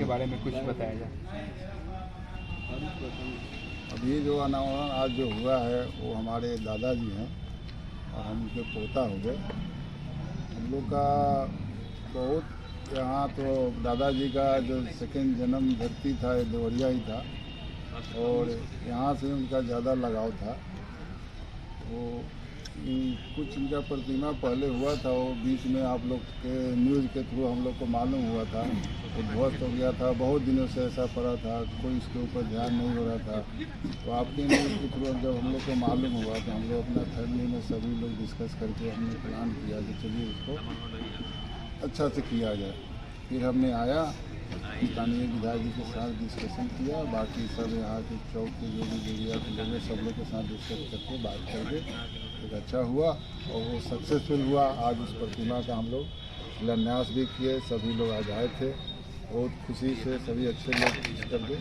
के बारे में कुछ बताया जाए। अब ये जो अनावरण आज जो हुआ है वो हमारे दादाजी हैं और हम उनके पोता हुए। हम लोग का बहुत यहाँ तो दादाजी का जो सेकंड जन्म धरती था ये देवरिया ही था और यहाँ से उनका ज़्यादा लगाव था। वो कुछ उनका प्रतिमा पहले हुआ था, वो बीच में आप लोग के न्यूज़ के थ्रू हम लोग को मालूम हुआ था, वो ध्वस्त हो गया था। बहुत दिनों से ऐसा पड़ा था, कोई इसके ऊपर ध्यान नहीं हो रहा था। तो आपके न्यूज़ के थ्रू जब हम लोग को मालूम हुआ तो हम लोग अपना फैमिली में सभी लोग डिस्कस करके हमने प्लान किया कि चलिए इसको अच्छा से किया जाए। फिर हमने आया स्थानीय विधायक जी के साथ डिस्कशन किया, बाकी सब यहाँ के चौक के जो भी एरिया के लोग हैं सब लोग के साथ डिस्कस करके बात करके एक अच्छा हुआ और वो सक्सेसफुल हुआ। आज उस प्रतिमा का हम लोग शिलान्यास भी किए, सभी लोग आज आए थे, बहुत खुशी से सभी अच्छे लोग इस करके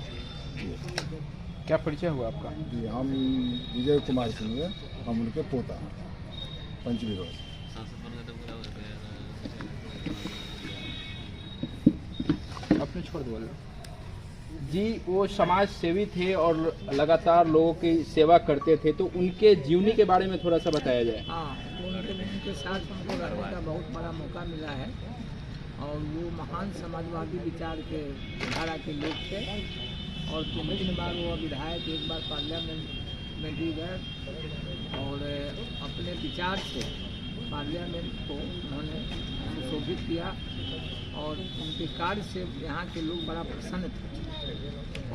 किए। क्या परिचय हुआ आपका? जी, हम विजय कुमार सिंह हैं, हम उनके पोता हैं, पंचवीर। अपने छोड़ दो जी। वो समाज सेवी थे और लगातार लोगों की सेवा करते थे, तो उनके जीवनी के बारे में थोड़ा सा बताया जाए। हाँ, उनके साथ हमको रहने का बहुत बड़ा मौका मिला है और वो महान समाजवादी विचार के धारा के लोग थे और 3 बार वो विधायक, 1 बार पार्लियामेंट में भी गए और अपने विचार से पार्लियामेंट को उन्होंने सुशोभित किया और उनके कार्य से यहाँ के लोग बड़ा प्रसन्न थे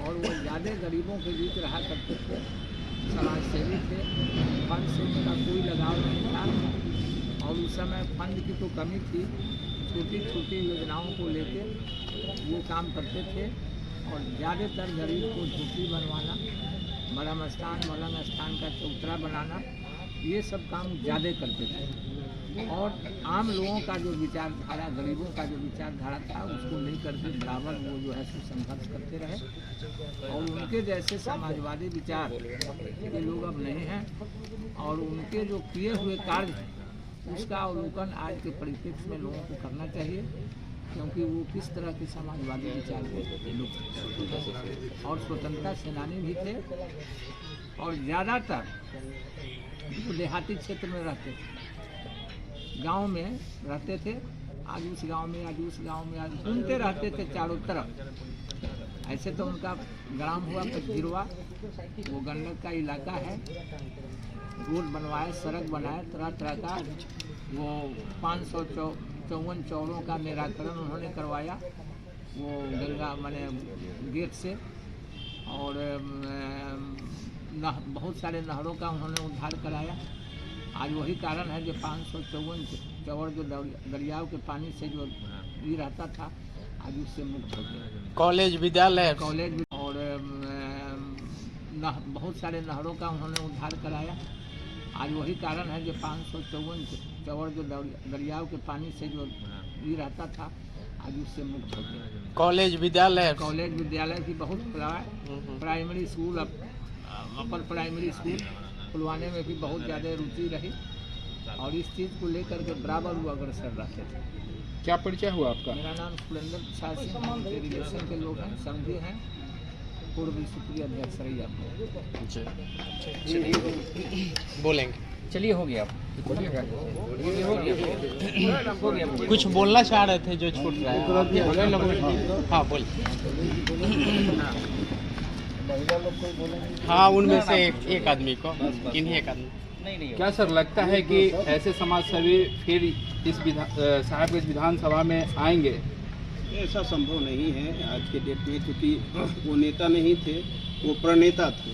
और वो ज़्यादा गरीबों के बीच रहा करते थे, समाज सेवी थे। फंड से उनका कोई लगाव नहीं था और उस समय फंड की तो कमी थी, छोटी छोटी योजनाओं को लेके वो काम करते थे और ज़्यादातर गरीब को झोपड़ी बनवाना, ब्रह्म स्थान मलंग स्थान का चौतरा बनाना, ये सब काम ज़्यादा करते थे और आम लोगों का जो विचारधारा, गरीबों का जो विचारधारा था उसको नहीं करके बराबर वो जो है संघर्ष करते रहे और उनके जैसे समाजवादी विचार के लोग अब नहीं हैं और उनके जो किए हुए कार्य हैं उसका अवलोकन आज के परिप्रेक्ष्य में लोगों को करना चाहिए, क्योंकि वो किस तरह के समाजवादी विचार के लोग और स्वतंत्रता सेनानी भी थे और ज़्यादातर वो देहाती क्षेत्र में रहते थे, गांव में रहते थे। आज उस गांव में, आज उस गांव में, आज घूमते रहते थे चारों तरफ। ऐसे तो उनका ग्राम हुआ पंचगिरवा, वो गंडक का इलाका है, रोड बनवाए, सड़क बनाए, तरह तरह का वो 554 चौरों का निराकरण उन्होंने करवाया वो गंगा माने गेट से और बहुत सारे नहरों का उन्होंने उद्धार कराया। आज वही कारण है जो 554 चौर जो दरियाओं के पानी से जो भी रहता था आज उससे मुक्त हो गया। कॉलेज, विद्यालय, कॉलेज और बहुत सारे नहरों का उन्होंने उद्धार कराया। आज वही कारण है जो 554 चौर जो दरियाओं के पानी से जो भी रहता था आज उससे मुक्त हो गया। कॉलेज, विद्यालय की बहुत खुला है। Primary school, upper primary school खुलवाने में भी बहुत ज़्यादा रुचि रही और इस चीज़ को लेकर के बराबर वो अग्रसर रहते थे। क्या परिचय हुआ आपका? मेरा नाम सुरेंद्र प्रसाद सिंह, के रिलेशन के लोग हैं, समझे हैं, पूर्व सुप्रिय अध्यक्ष रही आप। बोलेंगे, चलिए हो गया, कुछ बोलना चाह रहे थे जो छूट रहा है। हाँ बोलिए। हाँ, उनमें से एक आदमी को, इन्हीं एक आदमी। क्या सर लगता है कि ऐसे समाज सेवी फिर इस साहिबगंज विधानसभा में आएंगे? ऐसा संभव नहीं है आज के डेट में, क्योंकि वो नेता नहीं थे, वो प्रणेता थे।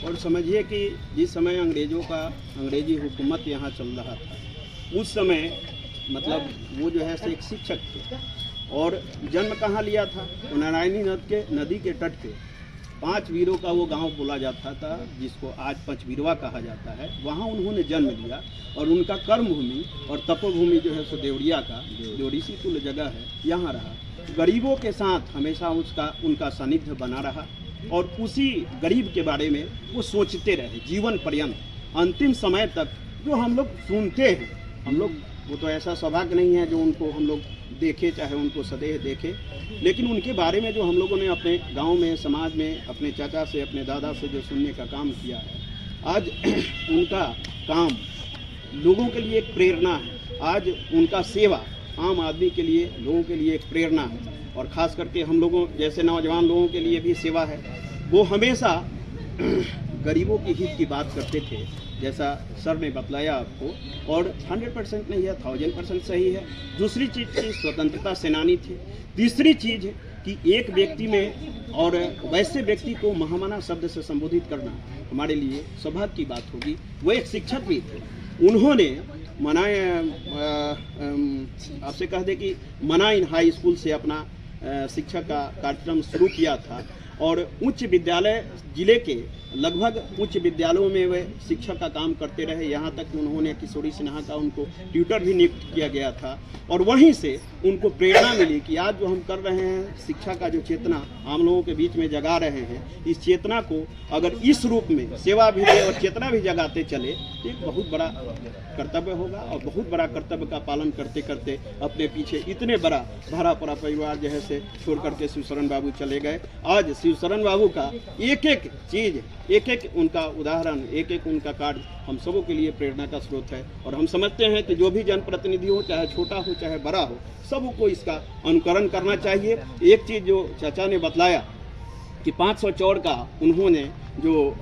और समझिए कि जिस समय अंग्रेजी हुकूमत यहाँ चल रहा था उस समय मतलब वो जो है एक शिक्षक थे और जन्म कहाँ लिया था? तो नारायणी नदी के तट पे 5 वीरों का वो गांव बोला जाता था, जिसको आज पंचवीरवा कहा जाता है। वहाँ उन्होंने जन्म लिया और उनका कर्मभूमि और तपोभूमि जो है सो देवरिया का, जो ऋषि तुल्य जगह है, यहाँ रहा। गरीबों के साथ हमेशा उनका सानिध्य बना रहा और उसी गरीब के बारे में वो सोचते रहे जीवन पर्यंत, अंतिम समय तक। जो हम लोग सुनते हैं, हम लोग वो तो ऐसा सौभाग्य नहीं है जो उनको हम लोग देखें, चाहे उनको सदैव देखें, लेकिन उनके बारे में जो हम लोगों ने अपने गांव में, समाज में, अपने चाचा से, अपने दादा से जो सुनने का काम किया है, आज उनका काम लोगों के लिए एक प्रेरणा है। आज उनका सेवा आम आदमी के लिए, लोगों के लिए एक प्रेरणा है, और ख़ास करके हम लोगों जैसे नौजवान लोगों के लिए भी सेवा है। वो हमेशा गरीबों की हित की बात करते थे, जैसा सर ने बतलाया आपको, और 100% नहीं है, 1000% सही है। दूसरी चीज़ थी, स्वतंत्रता सेनानी थे। तीसरी चीज़ कि एक व्यक्ति में, और वैसे व्यक्ति को महामना शब्द से संबोधित करना हमारे लिए सौभाग्य की बात होगी। वो एक शिक्षक भी थे। उन्होंने आपसे कह दे कि मना इन हाई स्कूल से अपना शिक्षा का कार्यक्रम शुरू किया था, और उच्च विद्यालय जिले के लगभग उच्च विद्यालयों में वे शिक्षक का काम करते रहे। यहाँ तक कि उन्होंने किशोरी सिन्हा का उनको ट्यूटर भी नियुक्त किया गया था, और वहीं से उनको प्रेरणा मिली कि आज जो हम कर रहे हैं, शिक्षा का जो चेतना आम लोगों के बीच में जगा रहे हैं, इस चेतना को अगर इस रूप में सेवा भी दे और चेतना भी जगाते चले तो एक बहुत बड़ा कर्तव्य होगा। और बहुत बड़ा कर्तव्य का पालन करते करते अपने पीछे इतने बड़ा भरा पड़ा परिवार जो है से छोड़ करके शिवशरण बाबू चले गए। आज शिवशरण बाबू का एक एक चीज़, एक एक उनका उदाहरण, एक एक उनका कार्य हम सबों के लिए प्रेरणा का स्रोत है। और हम समझते हैं कि जो भी जनप्रतिनिधि हो, चाहे छोटा हो चाहे बड़ा हो, सबको इसका अनुकरण करना चाहिए। एक चीज़ जो चाचा ने बतलाया कि 500 चौड़ का उन्होंने जो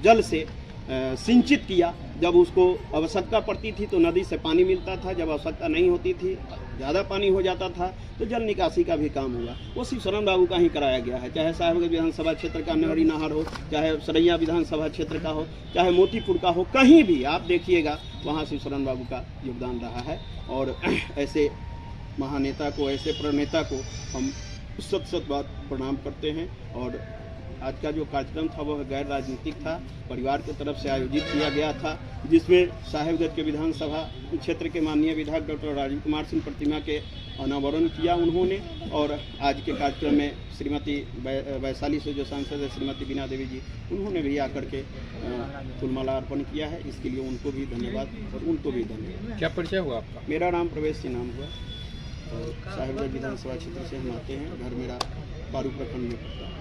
जल से सिंचित किया, जब उसको आवश्यकता पड़ती थी तो नदी से पानी मिलता था, जब आवश्यकता नहीं होती थी, ज़्यादा पानी हो जाता था तो जल निकासी का भी काम हुआ। वो शिवशरण बाबू का ही कराया गया है। चाहे साहेबगंज विधानसभा क्षेत्र का नहरी नहर हो, चाहे सरैया विधानसभा क्षेत्र का हो, चाहे मोतीपुर का हो, कहीं भी आप देखिएगा वहाँ शिवशरण बाबू का योगदान रहा है। और ऐसे महानेता को, ऐसे प्रणेता को हम सत बात प्रणाम करते हैं। और आज का जो कार्यक्रम था वह गैर राजनीतिक था, परिवार की तरफ से आयोजित किया गया था, जिसमें साहेबगंज के विधानसभा क्षेत्र के माननीय विधायक डॉक्टर राजीव कुमार सिंह प्रतिमा के अनावरण किया उन्होंने। और आज के कार्यक्रम में श्रीमती वैशाली से जो सांसद है श्रीमती बीना देवी जी, उन्होंने भी आकर के फूलमाला अर्पण किया है। इसके लिए उनको भी धन्यवाद और उनको भी धन्यवाद। क्या परिचय हुआ आपका? मेरा नाम प्रवेश सिंह नाम हुआ, और साहेबगंज विधानसभा क्षेत्र से हम आते हैं। घर मेरा पारू प्रखंड में पड़ता है।